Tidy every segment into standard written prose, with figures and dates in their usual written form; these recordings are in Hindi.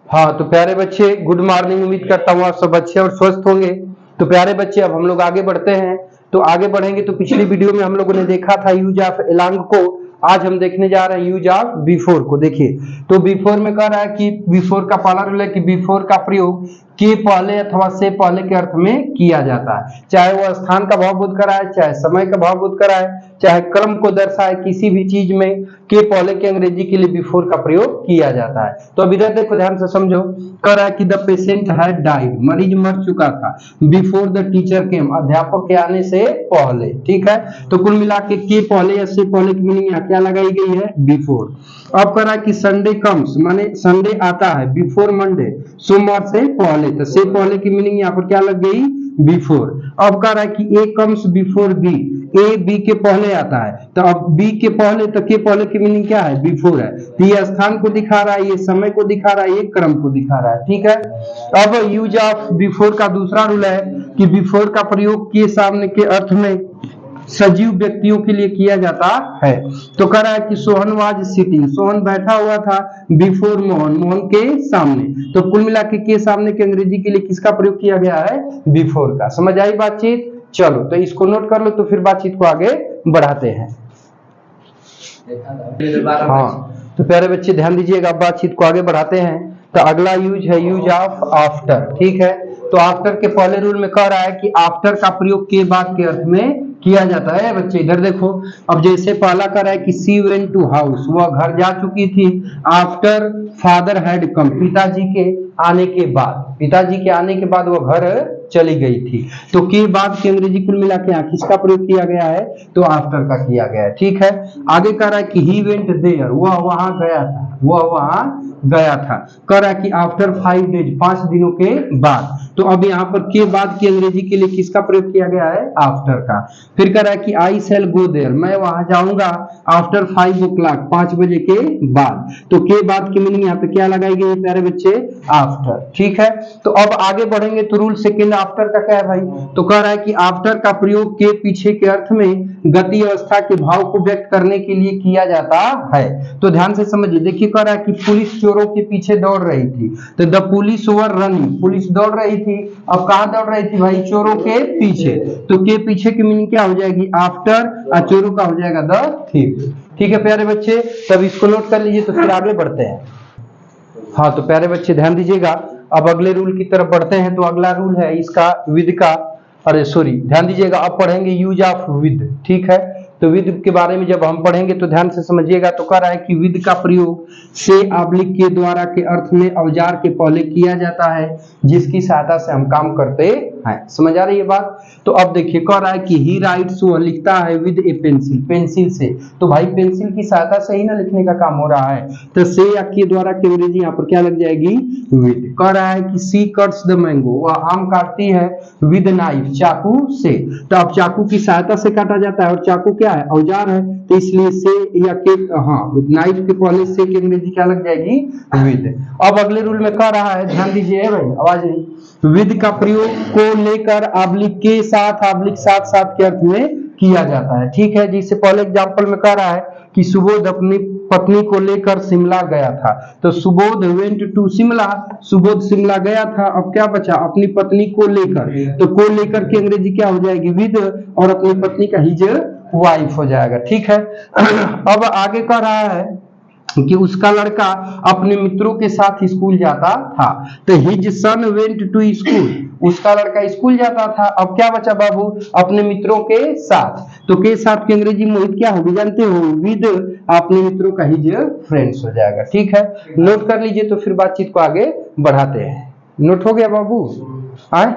हाँ तो प्यारे बच्चे गुड मॉर्निंग, उम्मीद करता हूँ आप सब अच्छे और स्वस्थ होंगे। तो प्यारे बच्चे अब हम लोग आगे बढ़ते हैं। तो आगे बढ़ेंगे तो पिछली वीडियो में हम लोगों ने देखा था यूज ऑफ एलॉन्ग को, आज हम देखने जा रहे हैं यूज ऑफ बिफोर को। देखिए तो बिफोर में कह रहा है कि बिफोर का पहला रूल है कि बिफोर का प्रयोग के पहले अथवा से पहले के अर्थ में किया जाता है, चाहे वह स्थान का भाव बोध कराए, चाहे समय का भाव बोध कराए, चाहे क्रम को दर्शाए, किसी भी चीज में के पहले के अंग्रेजी के लिए बिफोर का प्रयोग किया जाता है। तो अब इधर देखो ध्यान से समझो, कह रहा है कि द पेशेंट हैड डाइड, मरीज मर चुका था, बिफोर द टीचर केम, अध्यापक के आने से पहले। ठीक है, तो कुल मिला के पहले या से पहले की मीनिंग यहाँ क्या लगाई गई है, बिफोर। अब कह रहा है कि संडे कम्स, माने संडे आता है, बिफोर मंडे, सोमवार से पहले, तो से पहले की मीनिंग यहाँ पर क्या लग गई, बिफोर। अब कह रहा है कि A comes before B, A B के पहले आता है, तो अब बी के पहले, तो के पहले की मीनिंग क्या है, बिफोर है। तो ये स्थान को दिखा रहा है, ये समय को दिखा रहा है, ये क्रम को दिखा रहा है। ठीक है, अब यूज ऑफ बिफोर का दूसरा रूल है कि बिफोर का प्रयोग के सामने के अर्थ में सजीव व्यक्तियों के लिए किया जाता है। तो कह रहा है कि सोहन वाज सिटिंग, सोहन बैठा हुआ था, बिफोर मोहन, मोहन के सामने। तो कुल मिला के सामने के अंग्रेजी के लिए किसका प्रयोग किया गया है, बिफोर का। समझ आई बातचीत? चलो तो इसको नोट कर लो, तो फिर बातचीत को आगे बढ़ाते हैं। हाँ तो प्यारे बच्चे ध्यान दीजिएगा, अब बातचीत को आगे बढ़ाते हैं। तो अगला यूज है यूज ऑफ आफ्टर। ठीक है, तो आफ्टर के पहले रूल में कह रहा है कि आफ्टर का प्रयोग के बाद के अर्थ में किया जाता है। बच्चे इधर देखो, अब जैसे पहला कर रहा है कि सी वेंट टू हाउस, वह घर जा चुकी थी, आफ्टर फादर हैड कम, पिताजी के आने के बाद, पिताजी के आने के बाद वह घर चली गई थी। तो के बाद की अंग्रेजी कुल मिला के किसका प्रयोग किया गया है, तो आफ्टर का किया गया है। ठीक है, आगे कह रहा है कि ही वेंट देयर, वह वहां गया था, वह वहां गया था। कह रहा है कि आफ्टर 5 डेज, 5 दिनों के बाद। तो अब यहाँ पर के बाद की अंग्रेजी के लिए किसका प्रयोग किया गया है, आफ्टर का। फिर कह रहा है कि आई शैल गो देयर, मैं वहां जाऊंगा, आफ्टर 5 o'clock, 5 बजे के बाद। तो के बाद की मीनिंग यहाँ पे क्या लगाई गई है प्यारे बच्चे, आफ्टर। ठीक है, तो अब आगे बढ़ेंगे तो रूल सेकेंड आफ्टर का क्या है भाई, तो कह रहा है कि आफ्टर का प्रयोग के पीछे के अर्थ में गति अवस्था के भाव को व्यक्त करने के लिए किया जाता है। तो ध्यान से समझिए, देखिए कह रहा है कि पुलिस चोरों के पीछे दौड़ रही थी, तो the police were running, police दौड़ रही थी, अब कहां दौड़ रही थी भाई, चोरों के पीछे। तो के पीछे की मीनिंग क्या हो जाएगी, आफ्टर, और चोरों का हो जाएगा द थीफ। ठीक है प्यारे बच्चे, तब इसको नोट कर लीजिए, तो फिर आगे बढ़ते हैं। हाँ तो प्यारे बच्चे ध्यान दीजिएगा, अब अगले रूल की तरफ बढ़ते हैं। तो अगला रूल है इसका विद का, अरे सॉरी ध्यान दीजिएगा, अब पढ़ेंगे यूज ऑफ विद। ठीक है, तो विद के बारे में जब हम पढ़ेंगे तो ध्यान से समझिएगा। तो कह रहा है कि विद का प्रयोग से आब्लिक के द्वारा के अर्थ में औजार के पहले किया जाता है जिसकी सहायता से हम काम करते हैं। समझ आ रही है बात? तो अब देखिए कह रहा है कि ही राइट्स, वह लिखता है, विद ए पेंसिल, पेंसिल से। तो भाई पेंसिल की सहायता से ही ना लिखने का काम हो रहा है, तो से या के द्वारा की अंग्रेजी यहाँ पर क्या लग जाएगी, विद। कह रहा है कि सी कट्स द मैंगो, वह आम काटती है, विद नाइफ, चाकू से। तो अब चाकू की सहायता से काटा जाता है, और चाकू क्या है, औजार है, तो इसलिए से या के, हाँ नाइफ के पहले से की अंग्रेजी क्या लग जाएगी, विद। अब अगले रूल में कह रहा है, ध्यान दीजिए भाई, आवाज नहीं, विद का प्रयोग को लेकर आब्लिक के साथ, आब्लिक साथ साथ के अर्थ में किया जाता है। ठीक है, जिससे पहले एग्जांपल में कह रहा है कि सुबोध अपनी पत्नी को लेकर शिमला गया था, तो सुबोध वेंट टू शिमला, सुबोध शिमला गया था। अब क्या बचा, अपनी पत्नी को लेकर, तो को लेकर की अंग्रेजी क्या हो जाएगी, विद, और अपनी पत्नी का हिज वाइफ हो जाएगा। ठीक है, अब आगे कह रहा है कि उसका लड़का अपने मित्रों के साथ स्कूल जाता था, तो his son went to school, उसका लड़का स्कूल जाता था। अब क्या बचा बाबू, अपने मित्रों के साथ, तो के साथ की अंग्रेजी मोहित क्या होगी जानते हो, विद, अपने मित्रों का हिज फ्रेंड्स हो जाएगा। ठीक है, नोट कर लीजिए, तो फिर बातचीत को आगे बढ़ाते हैं। नोट हो गया बाबू, आए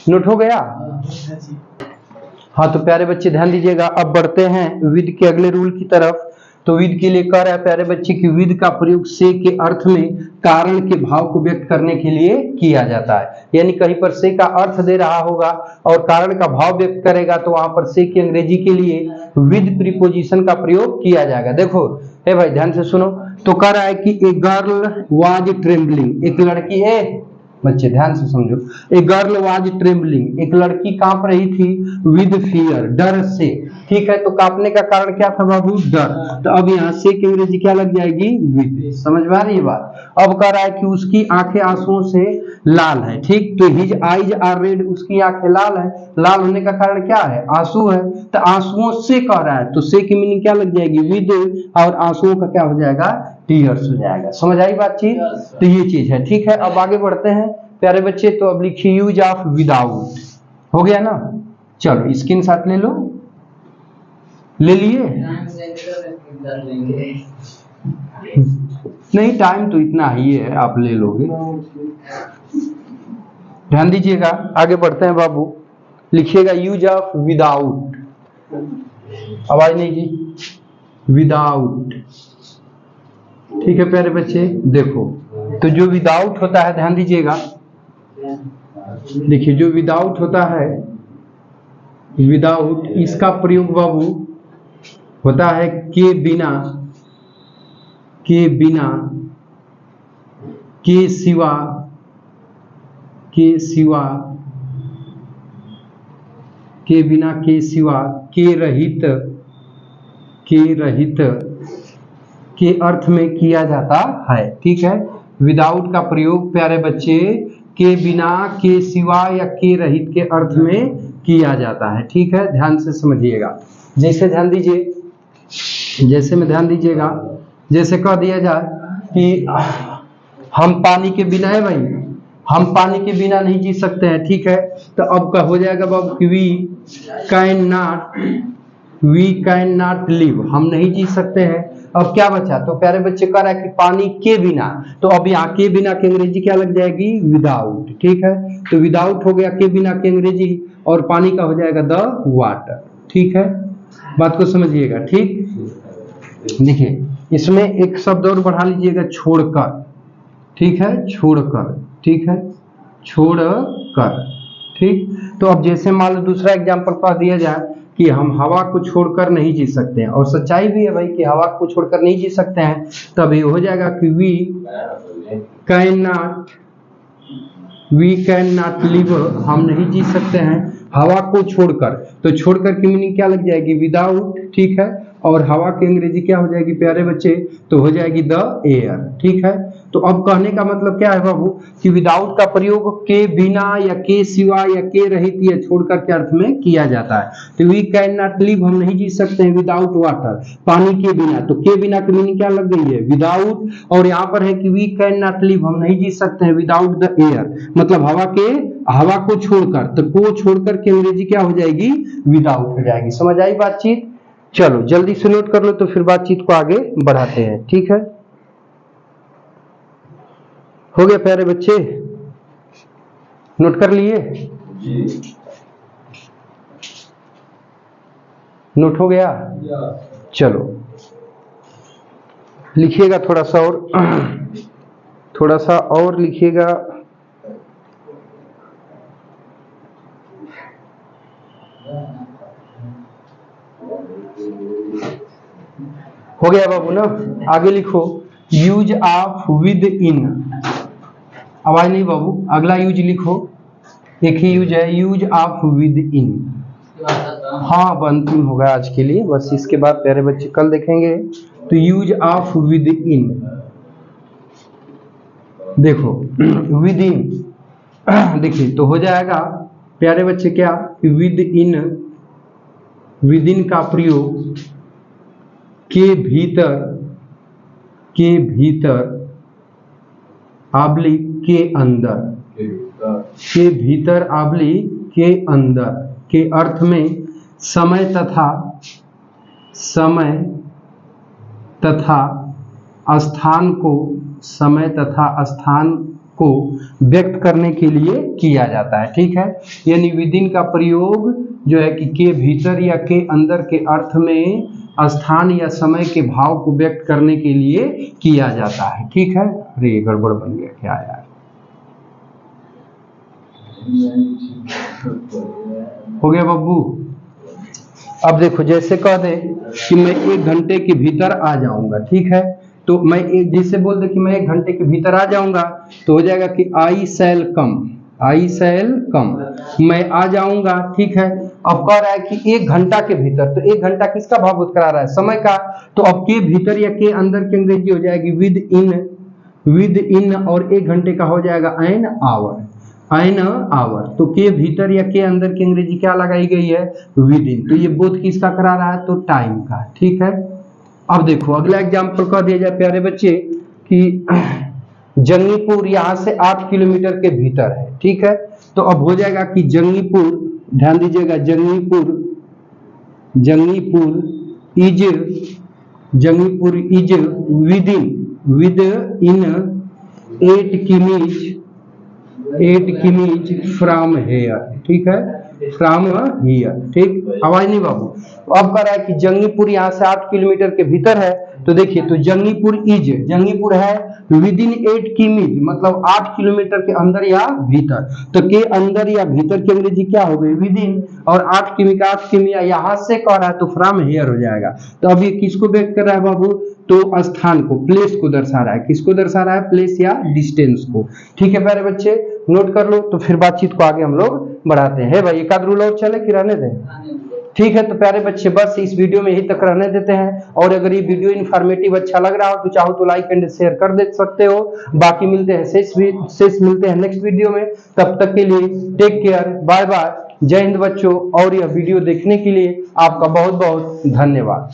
नोट हो गया? हाँ तो प्यारे बच्चे ध्यान दीजिएगा, अब बढ़ते हैं विद के अगले रूल की तरफ। तो विद के लिए कह रहा है प्यारे बच्चे कि विद का प्रयोग से के अर्थ में कारण के भाव को व्यक्त करने के लिए किया जाता है। यानी कहीं पर से का अर्थ दे रहा होगा और कारण का भाव व्यक्त करेगा, तो वहां पर से की अंग्रेजी के लिए विद प्रीपोजिशन का प्रयोग किया जाएगा। देखो हे भाई ध्यान से सुनो, तो कह रहा है कि ए गर्ल वाज ट्रेम्बलिंग, एक लड़की है, बच्चे ध्यान से समझो। ए गर्ल वाज ट्रेम्बलिंग, एक लड़की कांप रही थी, विद फियर, डर से। ठीक है, तो कांपने का कारण क्या था बाबू? डर। तो अब यहाँ से की अंग्रेजी क्या लग जाएगी? विद। समझ में आ रही है बात? अब कह रहा है कि उसकी आंखें आंसुओं से लाल है। ठीक, तो हिज आईज आर रेड, उसकी आंखें लाल है। लाल होने का कारण क्या है? आंसू है। तो आंसुओं से कह रहा है, तो से की मीनिंग क्या लग जाएगी? विद, और आंसुओं का क्या हो जाएगा? टीयर्स हो जाएगा। समझ आई बातचीत? तो ये चीज है। ठीक है, अब आगे बढ़ते हैं प्यारे बच्चे। तो अब लिखिए यूज ऑफ विदाउट। हो गया ना? चलो स्क्रीन शॉट ले लो। ले लिए? नहीं, टाइम तो इतना ही है, आप ले लोगे। ध्यान दीजिएगा, आगे बढ़ते हैं बाबू। लिखिएगा यूज ऑफ विदाउट। आवाज नहीं जी, विदाउट। ठीक है प्यारे बच्चे, देखो तो जो विदाउट होता है, ध्यान दीजिएगा, देखिए जो विदाउट होता है, विदाउट, इसका प्रयोग बाबू होता है के बिना, के बिना, के सिवा, के सिवा, के बिना, के सिवा, के रहित, के रहित के अर्थ में किया जाता है। ठीक है, विदाउट का प्रयोग प्यारे बच्चे के बिना, के सिवा या के रहित के अर्थ में किया जाता है। ठीक है, ध्यान से समझिएगा। जैसे ध्यान दीजिए, जैसे में ध्यान दीजिएगा, जैसे कह दिया जाए कि हम पानी के बिना है भाई, हम पानी के बिना नहीं जी सकते हैं। ठीक है, तो अब का हो जाएगा बाबू कि वी कैन नॉट लिव, हम नहीं जी सकते हैं। अब क्या बचा? तो प्यारे बच्चे कह रहा है कि पानी के बिना, तो अब यहाँ के बिना की अंग्रेजी क्या लग जाएगी? विदाउट। ठीक है, तो विदाउट हो गया के बिना की अंग्रेजी, और पानी का हो जाएगा द वाटर। ठीक है, बात को समझिएगा। ठीक, देखिए इसमें एक शब्द और बढ़ा लीजिएगा, छोड़कर। ठीक है, छोड़कर। ठीक है, छोड़कर। ठीक, तो अब जैसे मान लो दूसरा एग्जांपल कह दिया जाए कि हम हवा को छोड़कर नहीं जी सकते हैं, और सच्चाई भी है भाई कि हवा को छोड़कर नहीं जी सकते हैं, तब ये हो जाएगा कि वी कैन नॉट लिव, हम नहीं जी सकते हैं हवा को छोड़कर। तो छोड़कर की मीनिंग क्या लग जाएगी? विदाउट। ठीक है, और हवा की अंग्रेजी क्या हो जाएगी प्यारे बच्चे? तो हो जाएगी द एयर। ठीक है, तो अब कहने का मतलब क्या है बाबू कि विदाउट का प्रयोग के बिना या के सिवा या के रहित या छोड़कर के अर्थ में किया जाता है। तो वी कैन नॉट लिव, हम नहीं जी सकते हैं विदाउट वाटर, पानी के बिना। तो के बिना की मीनिंग क्या लग गई है? विदाउट, और यहाँ पर है कि वी कैन नॉट लिव, हम नहीं जी सकते हैं विदाउट द एयर, मतलब हवा को छोड़कर। तो को छोड़कर की अंग्रेजी क्या हो जाएगी? विदाउट हो जाएगी। समझ आई बातचीत? चलो जल्दी से नोट कर लो, तो फिर बातचीत को आगे बढ़ाते हैं। ठीक है, हो गया प्यारे बच्चे? नोट कर लिए? नोट हो गया? चलो लिखिएगा थोड़ा सा और, थोड़ा सा और लिखिएगा। हो गया बाबू ना? आगे लिखो यूज ऑफ विद इन। आवाज नहीं बाबू, अगला यूज लिखो, एक ही यूज है, यूज ऑफ विद इन। हाँ, अंतिम होगा आज के लिए, बस इसके बाद प्यारे बच्चे कल देखेंगे। तो यूज ऑफ विद इन, देखो विद इन, देखिए तो हो जाएगा प्यारे बच्चे क्या? विद इन, विद इन का प्रयोग के भीतर, के भीतर, आब्लिक के अंदर, के भीतर आब्लिक के अंदर के अर्थ में समय तथा स्थान को, समय तथा स्थान को व्यक्त करने के लिए किया जाता है। ठीक है, यानी विदिन का प्रयोग जो है कि के भीतर या के अंदर के अर्थ में स्थान या समय के भाव को व्यक्त करने के लिए किया जाता है। ठीक है, अरे गड़बड़ बन गया क्या यार? हो गया बब्बू? अब देखो जैसे कह दे कि मैं 1 घंटे के भीतर आ जाऊंगा। ठीक है, तो मैं जैसे बोल दे कि मैं 1 घंटे के भीतर आ जाऊंगा, तो हो जाएगा कि आई शैल कम, आई शैल कम, मैं आ जाऊंगा। ठीक है, अब कह रहा है कि 1 घंटा के भीतर, तो 1 घंटा किसका भावभूत करा रहा है, समय का। तो अब के भीतर या के अंदर की अंग्रेजी हो जाएगी विद इन, और 1 घंटे का हो जाएगा एन आवर, एन आवर। तो के भीतर या के अंदर की अंग्रेजी क्या लगाई गई है, विद इन। तो ये बोध किसका करा रहा है, तो टाइम का। ठीक है, अब देखो अगला एग्जाम्पल कह दिया जाए प्यारे बच्चे कि जंगीपुर यहाँ से 8 किलोमीटर के भीतर है। ठीक है, तो अब हो जाएगा कि जंगीपुर, ध्यान दीजिएगा, Jangipur is within 8 kms from here. ठीक है, फ्रॉम हियर। ठीक, आवाज नहीं बाबू। अब कह रहा है कि जंगीपुर यहाँ से 8 किलोमीटर के भीतर है, तो देखिए, तो जंगीपुर है विद इन 8 किमीज, मतलब 8 किलोमीटर के अंदर या भीतर। तो के अंदर या भीतर की अंग्रेजी क्या हो गई, विद इन, और 8 किमी का 8 किमी यहाँ से कह रहा है, तो फ्रॉम हेयर हो जाएगा। तो अब ये किसको व्यक्त कर रहा है बाबू, तो स्थान को, प्लेस को दर्शा रहा है। किसको दर्शा रहा है, प्लेस या डिस्टेंस को। ठीक है प्यारे बच्चे, नोट कर लो, तो फिर बातचीत को आगे हम लोग बढ़ाते हैं। भाई एक आध रूल और चले कि रहने दें। ठीक है, तो प्यारे बच्चे बस इस वीडियो में यहीं तक रहने देते हैं, और अगर ये वीडियो इन्फॉर्मेटिव अच्छा लग रहा हो तो चाहो तो लाइक एंड शेयर कर दे सकते हो। बाकी मिलते हैं शेष मिलते हैं नेक्स्ट वीडियो में। तब तक के लिए टेक केयर, बाय बाय, जय हिंद बच्चों। और यह वीडियो देखने के लिए आपका बहुत बहुत धन्यवाद।